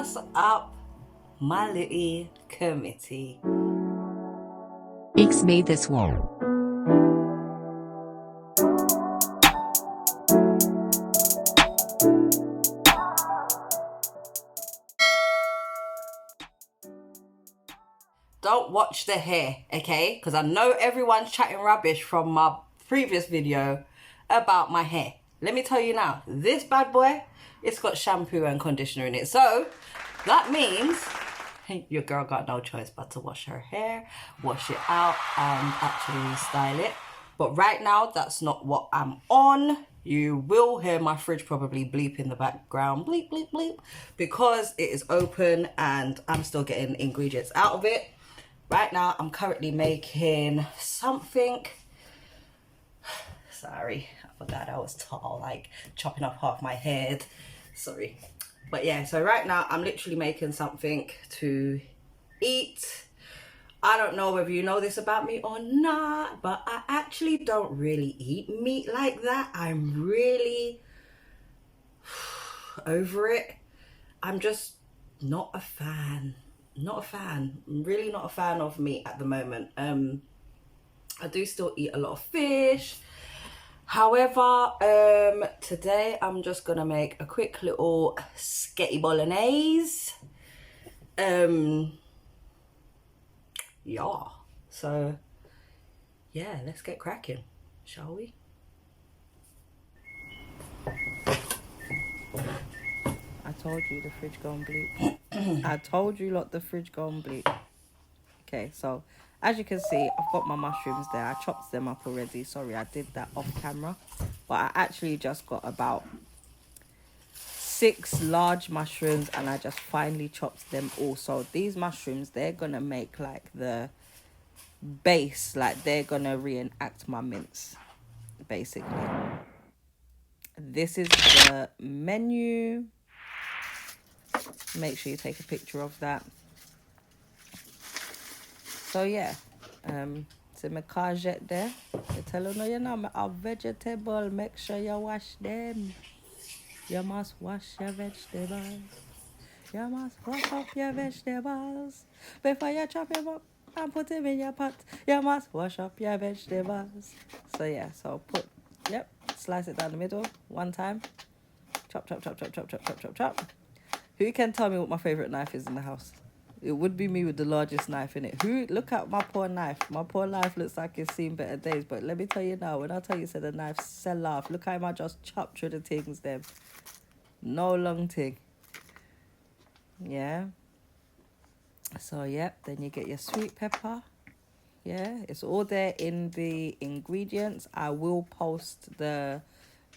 What's up, my Litty Committee? X made this wall. Don't watch the hair, okay? Because I know everyone's chatting rubbish from my previous video about my hair. Let me tell you now, this bad boy, it's got shampoo and conditioner in it. So that means your girl got no choice but to wash her hair, wash it out, and actually style it. But right now, that's not what I'm on. You will hear my fridge probably bleep in the background, bleep, bleep, bleep, because it is open and I'm still getting ingredients out of it. Right now, I'm currently making something. Sorry, I forgot I was tall, like chopping off half my head. Sorry. But yeah, so right now I'm literally making something to eat. I don't know whether you know this about me or not, but I actually don't really eat meat like that. I'm really over it. I'm just not a fan. I'm really not a fan of meat at the moment. I do still eat a lot of fish. However, today I'm just gonna make a quick little spaghetti bolognese. Yeah. So, yeah, let's get cracking, shall we? I told you the fridge gone bleep. I told you lot the fridge gone bleep. Okay, so as you can see, I've got my mushrooms there. I chopped them up already. Sorry, I did that off camera. But I actually just got about 6 large mushrooms and I just finely chopped them all. So these mushrooms, they're going to make like the base. Like they're going to reenact my mince, basically. This is the menu. Make sure you take a picture of that. So yeah, so my courgette there. They tell you, no, you know, a vegetable, make sure you wash them. You must wash your vegetables. You must wash up your vegetables. Before you chop them up and put them in your pot, you must wash up your vegetables. So yeah, so slice it down the middle one time. Chop, chop, chop, chop, chop, chop, chop, chop, chop. Who can tell me what my favourite knife is in the house? It would be me with the largest knife in it. Look at my poor knife. My poor knife looks like it's seen better days. But let me tell you now, when I tell you said the knife sell off, look how I just chopped through the things them. No long thing. Yeah. So yep, then you get your sweet pepper. Yeah, it's all there in the ingredients. I will post the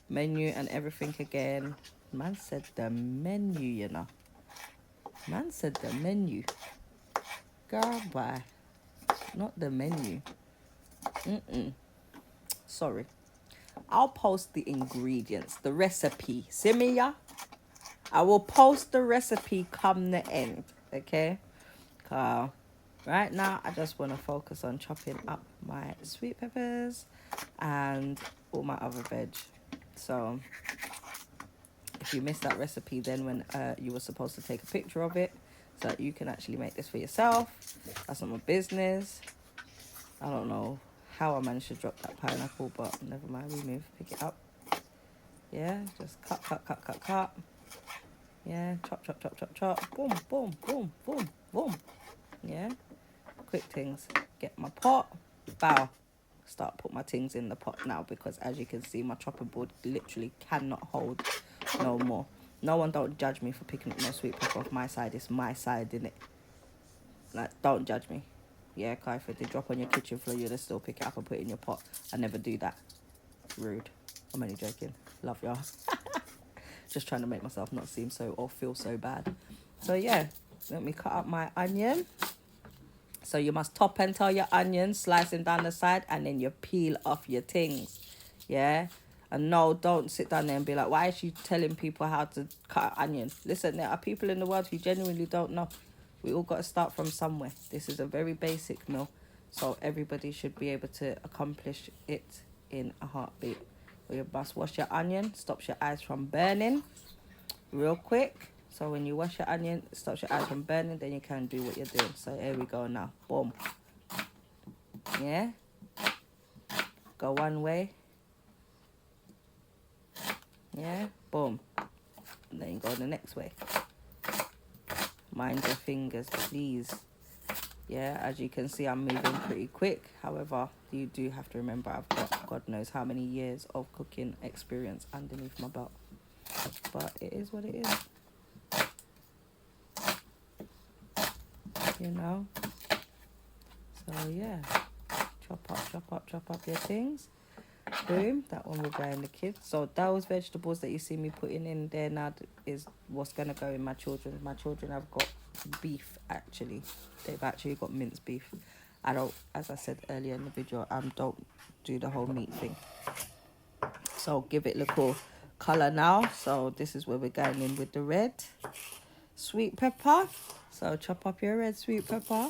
menu and everything again. Man said the menu, you know. Man said the menu. Girl, bye. Not the menu. Sorry. I'll post the ingredients, the recipe. See me, yeah? I will post the recipe come the end, okay? Right now, I just want to focus on chopping up my sweet peppers and all my other veg. So, if you missed that recipe, then when you were supposed to take a picture of it so that you can actually make this for yourself. That's not my business. I don't know how I managed to drop that pineapple, but never mind, we move. Pick it up. Yeah, just cut. Yeah, chop, chop, chop, chop, chop. Boom, boom, boom, boom, boom. Yeah, quick things. Get my pot. Bow. Start put my things in the pot now because as you can see, my chopping board literally cannot hold no more. No one don't judge me for picking up no sweet pepper off my side. It's my side, innit? Like, don't judge me. Yeah, Kai, if they drop on your kitchen floor, you'll still pick it up and put it in your pot. I never do that. Rude. I'm only joking. Love y'all. Just trying to make myself not seem so or feel so bad. So yeah, let me cut up my onion. So you must top and tail your onions, slice them down the side, and then you peel off your things. Yeah? And no, don't sit down there and be like, why is she telling people how to cut an onion? Listen, there are people in the world who genuinely don't know. We all got to start from somewhere. This is a very basic meal. So everybody should be able to accomplish it in a heartbeat. You must wash your onion, stops your eyes from burning real quick. So when you wash your onion, it stops your eyes from burning, then you can do what you're doing. So here we go now. Boom. Yeah. Go one way. Yeah. Boom. And then you go the next way. Mind your fingers, please. Yeah, as you can see, I'm moving pretty quick. However, you do have to remember I've got God knows how many years of cooking experience underneath my belt. But it is what it is. You know? So, yeah. Chop up your things. Boom. That one will go in the kids. So, those vegetables that you see me putting in there now is what's going to go in my children. My children have got beef, actually. They've actually got minced beef. I don't, as I said earlier in the video, I don't do the whole meat thing. So give it a little color now. So this is where we're going in with the red sweet pepper. So chop up your red sweet pepper.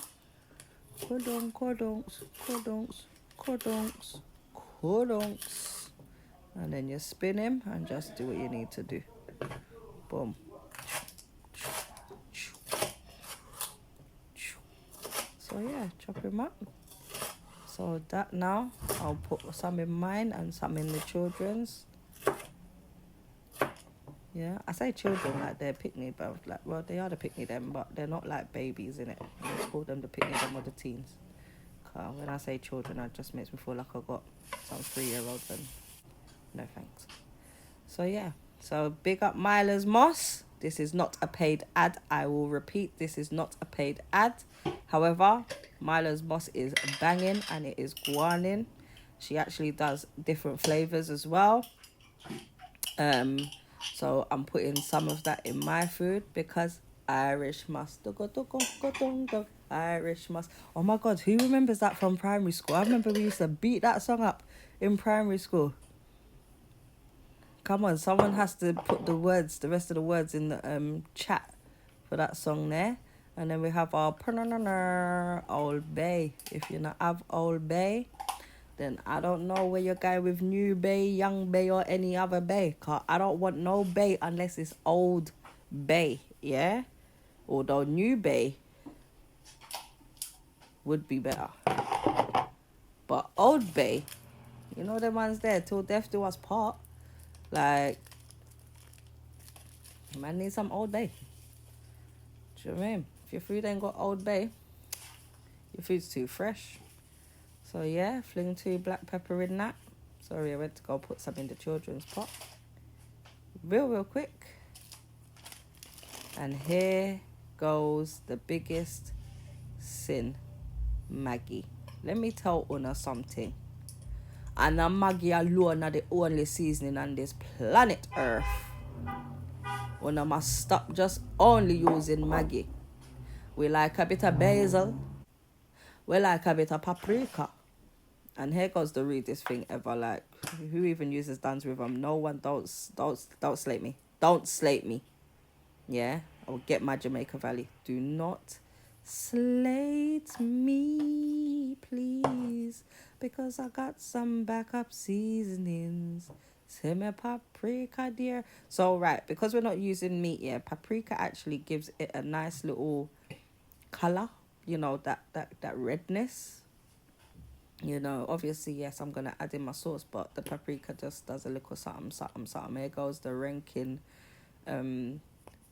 Cordons. And then you spin him and just do what you need to do. Boom. So yeah, chop him up. So that now, I'll put some in mine and some in the children's. Yeah, I say children like they're pick-me, but like, well, they are the pick-me them, but they're not like babies, innit? Let's call them the pick-me them or the teens. When I say children, it just makes me feel like I've got some 3-year-olds and no thanks. So yeah, so big up Mila's Moss. This is not a paid ad. I will repeat, this is not a paid ad. However, Mila's Moss is banging and it is guanin. She actually does different flavors as well. So I'm putting some of that in my food because Irish Moss. Irish Moss. Oh my God, who remembers that from primary school? I remember we used to beat that song up in primary school. Come on, someone has to put the rest of the words in the chat for that song there. And then we have our Old Bay. If you not have Old Bay, then I don't know where you're going with New Bay, Young Bay, or any other Bay. Cause I don't want no Bay unless it's Old Bay, yeah? Although New Bay would be better. But Old Bay, you know the ones there, till death do us part. Like, man need some Old Bay. Do you know what I mean? If your food ain't got Old Bay, your food's too fresh. So yeah, fling 2 black pepper in that. Sorry, I went to go put some in the children's pot. Real quick. And here goes the biggest sin. Maggie. Let me tell Una something. And a Maggie alone are the only seasoning on this planet Earth. Una must stop just only using Maggie. We like a bit of basil. We like a bit of paprika. And here goes the rudest thing ever. Like, who even uses Dan's rhythm? No one. Don't slate me. Don't slate me. Yeah, I will get my Jamaica Valley. Do not slate me, please, because I got some backup seasonings. Semi paprika, dear. So right, because we're not using meat, yeah, paprika actually gives it a nice little color. You know, that redness. You know, obviously, yes, I'm going to add in my sauce, but the paprika just does a little something. Here goes the Rankin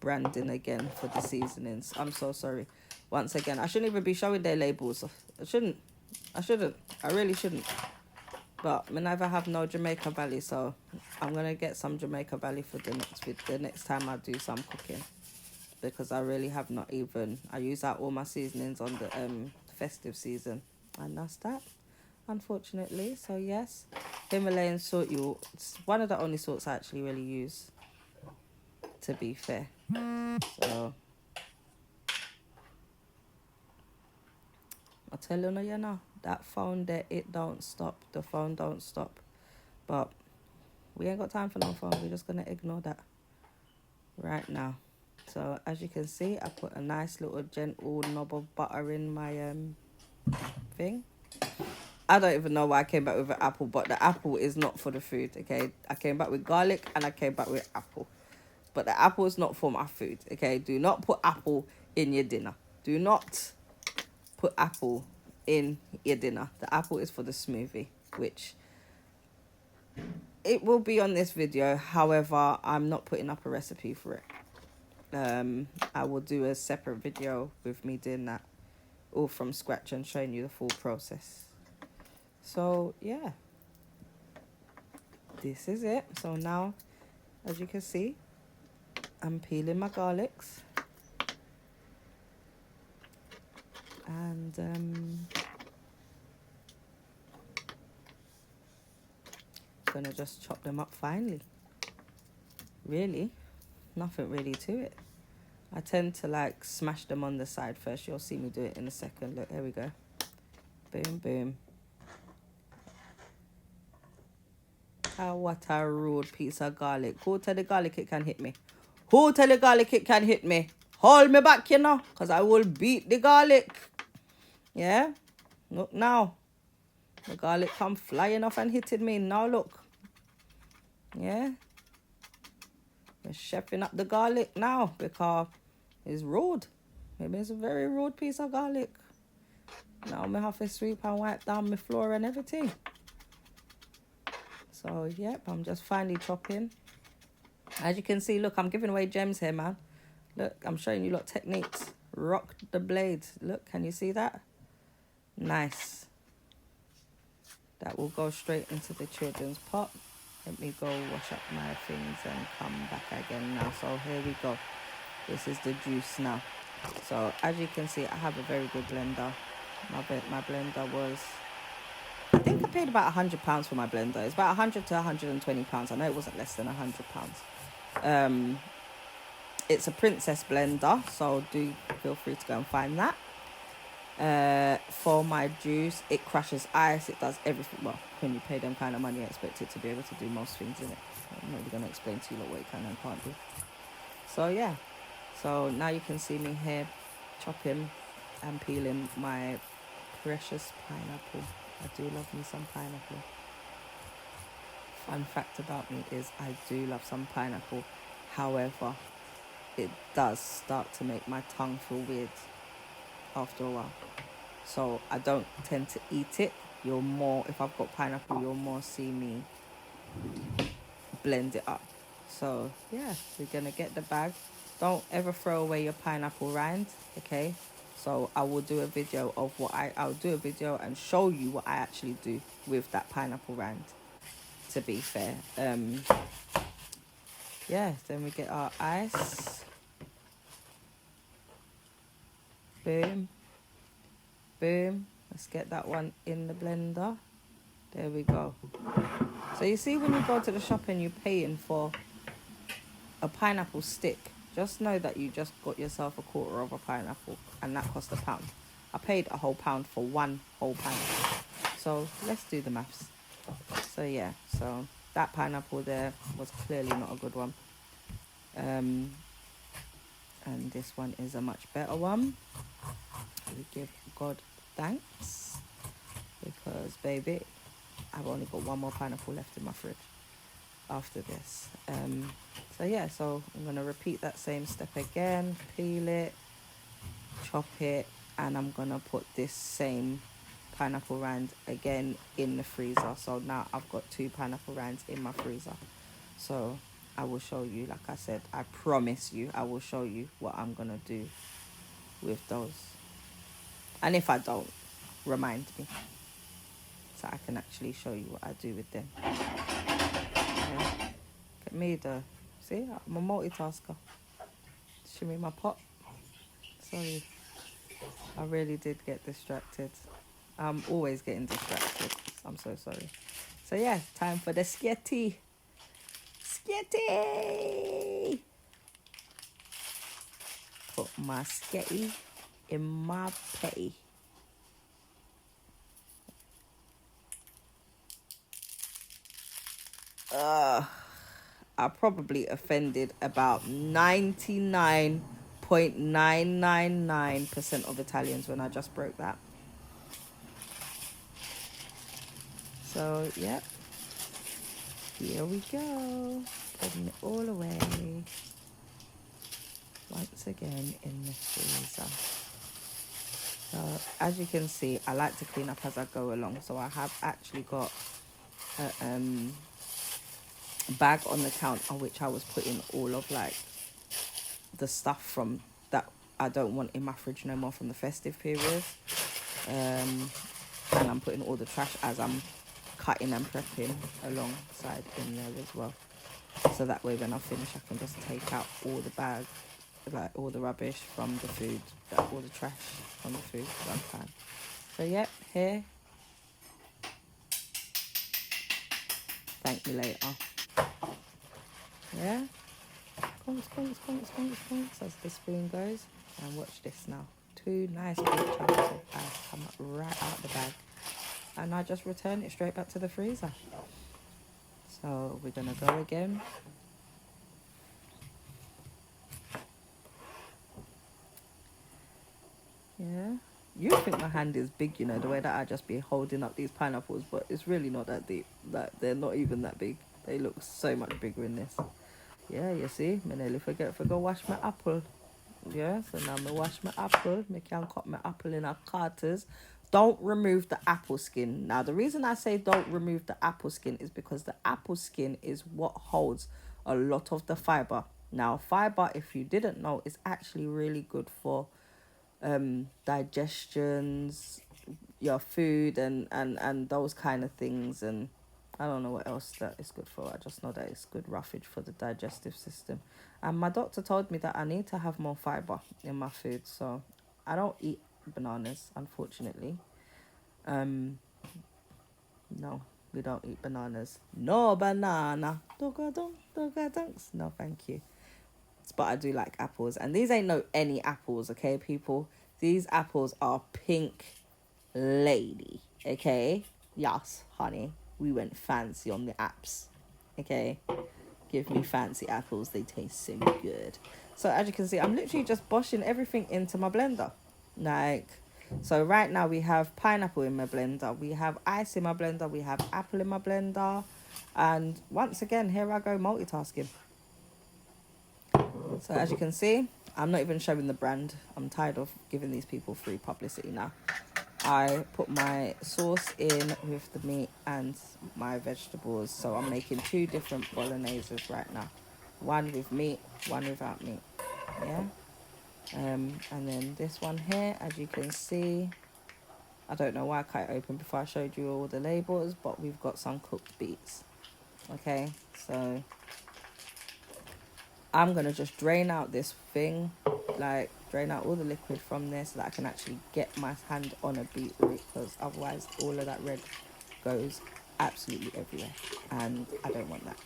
branding again for the seasonings. I'm so sorry. Once again, I shouldn't even be showing their labels. I shouldn't. I really shouldn't. But I never have no Jamaica Valley, so I'm going to get some Jamaica Valley for the next time I do some cooking. Because I really have not even... I use out all my seasonings on the festive season. And that's that. Unfortunately. So yes, Himalayan salt, it's one of the only salts I actually really use, to be fair. So I tell you now, that phone there, it don't stop. The phone don't stop. But we ain't got time for no phone. We're just gonna ignore that right now. So as you can see, I put a nice little gentle knob of butter in my thing. I don't even know why I came back with an apple, but the apple is not for the food, okay? I came back with garlic and I came back with apple. but the apple is not for my food. Okay, do not put apple in your dinner. Do not put apple in your dinner. The apple is for the smoothie, which it will be on this video. However, I'm not putting up a recipe for it. I will do a separate video with me doing that all from scratch and showing you the full process. So yeah, this is it. So now, as you can see, I'm peeling my garlics, and gonna just chop them up finely. Really, nothing really to it. I tend to like smash them on the side first. You'll see me do it in a second. Look, here we go. Boom, boom. Oh, what a rude piece of garlic. Who tell the garlic it can hit me? Who tell the garlic it can hit me? Hold me back, you know, because I will beat the garlic. Yeah? Look now. The garlic come flying off and hitting me. Now look. Yeah? We're chefing up the garlic now because it's rude. Maybe it's a very rude piece of garlic. Now I have to sweep and wipe down my floor and everything. So, yep, I'm just finally chopping. As you can see, look, I'm giving away gems here, man. Look, I'm showing you lot techniques. Rock the blade. Look, can you see that? Nice. That will go straight into the children's pot. Let me go wash up my things and come back again now. So here we go. This is the juice now. So as you can see, I have a very good blender. My blender was, I think I paid about £100 for my blender. It's about £100 to £120. I know it wasn't less than £100. It's a Princess blender, so do feel free to go and find that. For my juice, it crushes ice, it does everything. Well, when you pay them kind of money, I expect it to be able to do most things in it. I'm not really going to explain to you what it can and can't do. So yeah, so now you can see me here chopping and peeling my precious pineapple. I do love me some pineapple. Fun fact about me is I do love some pineapple. However, it does start to make my tongue feel weird after a while. So I don't tend to eat it. You'll more, if I've got pineapple, you'll more see me blend it up. So yeah, we're gonna get the bag. Don't ever throw away your pineapple rind, okay? So I will do a video of what I'll do a video and show you what I actually do with that pineapple rind, to be fair. Yeah, then we get our ice. Boom. Boom. Let's get that one in the blender. There we go. So you see, when you go to the shop and you're paying for a pineapple stick, just know that you just got yourself a quarter of a pineapple, and that cost £1. I paid a whole £1 for one whole pineapple. So let's do the maths. So yeah, so that pineapple there was clearly not a good one. And this one is a much better one. We give God thanks, because baby, I've only got one more pineapple left in my fridge after this. So yeah, so I'm gonna repeat that same step again. Peel it, chop it, and I'm gonna put this same pineapple rind again in the freezer. So now I've got 2 pineapple rinds in my freezer. So I will show you, like I said, I promise you, I will show you what I'm gonna do with those. And if I don't, remind me, so I can actually show you what I do with them. Yeah. Look at me though. See, I'm a multitasker. Shimmy my pot. Sorry, I really did get distracted. I'm always getting distracted. I'm so sorry. So yeah, time for the sketty. Sketty! Put my sketty in my patty. I probably offended about 99.999% of Italians when I just broke that. So, yeah. Here we go. Putting it all away. once again in the freezer. So as you can see, I like to clean up as I go along. So I have actually got a bag on the counter which I was putting all of like the stuff from that I don't want in my fridge no more from the festive period. And I'm putting all the trash as I'm cutting and prepping alongside in there as well. So that way when I finish, I can just take out all the bag, like all the rubbish from the food, all the trash from the food one time. So yep, here. Thank me later. Yeah. Conks, as the spoon goes. And watch this now. 2 nice big chunks of ice come right out the bag. And I just return it straight back to the freezer. So we're gonna go again. Yeah. You think my hand is big, you know, the way that I just be holding up these pineapples, but it's really not that deep. Like, they're not even that big. They look so much bigger in this. Yeah, you see, I nearly forget to go wash my apple. Yeah, so now I wash my apple. I can cut my apple in a quarters. Don't remove the apple skin. Now, the reason I say don't remove the apple skin is because the apple skin is what holds a lot of the fiber. Now, fiber, if you didn't know, is actually really good for digestions, your food, and those kind of things. And I don't know what else that is good for. I just know that it's good roughage for the digestive system. And my doctor told me that I need to have more fiber in my food. So I don't eat bananas, unfortunately. No, we don't eat bananas. No banana. No, thank you. But I do like apples. And these ain't no any apples, okay, people? These apples are pink lady, okay? Yes, honey. We went fancy on the apps, okay? Give me fancy apples. They taste so good. So as you can see, I'm literally just boshing everything into my blender. Like, so right now we have pineapple in my blender. We have ice in my blender. We have apple in my blender. And once again, here I go multitasking. So as you can see, I'm not even showing the brand. I'm tired of giving these people free publicity now. I put my sauce in with the meat and my vegetables. So I'm making 2 different bologneses right now. One with meat, one without meat. Yeah. And then this one here, as you can see, I don't know why I cut it open before I showed you all the labels, but we've got some cooked beets. Okay, so I'm going to just drain out this thing, like drain out all the liquid from this so that I can actually get my hand on a beetroot, because otherwise all of that red goes absolutely everywhere and I don't want that.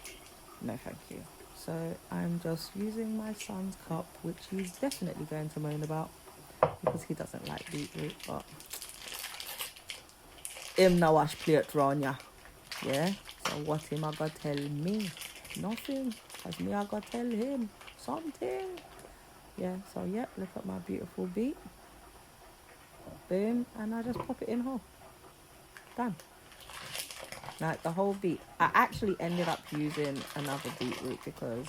No, thank you. So I'm just using my son's cup, which he's definitely going to moan about because he doesn't like beetroot, but him now wash plate round ya. Yeah, so what him I got tell me? Nothing, because me I got tell him something. Yeah, so yeah, look at my beautiful beet. Boom, and I just pop it in whole. Done. Like the whole beet. I actually ended up using another beetroot because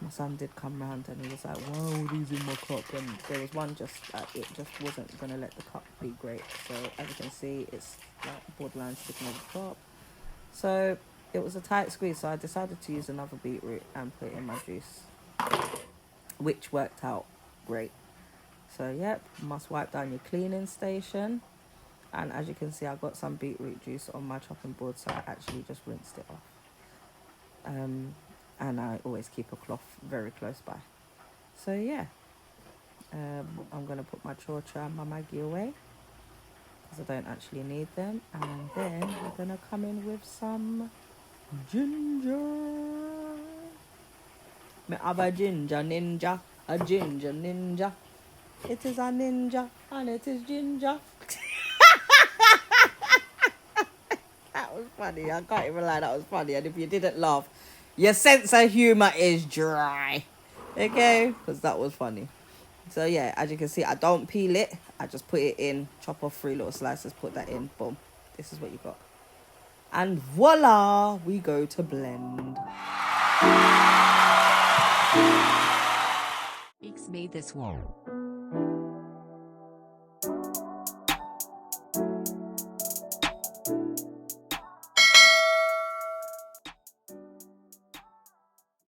my son did come round and he was like, "Whoa, these in my cup," and there was one just it just wasn't gonna let the cup be great. So as you can see, it's like borderline sticking over the top. So it was a tight squeeze, so I decided to use another beetroot and put it in my juice, which worked out great. So yep, must wipe down your cleaning station. And as you can see, I got some beetroot juice on my chopping board, so I actually just rinsed it off. And I always keep a cloth very close by. So yeah, I'm going to put my chocha and my Maggi away because I don't actually need them. And then we're going to come in with some ginger. Me have a ginger ninja, a ginger ninja. It is a ninja and it is ginger. That was funny. I can't even lie, that was funny. And if you didn't laugh, your sense of humour is dry. Okay? Because that was funny. So yeah, as you can see, I don't peel it. I just put it in, chop off 3 little slices, put that in. Boom. This is what you got. And voila, we go to blend. made this wall.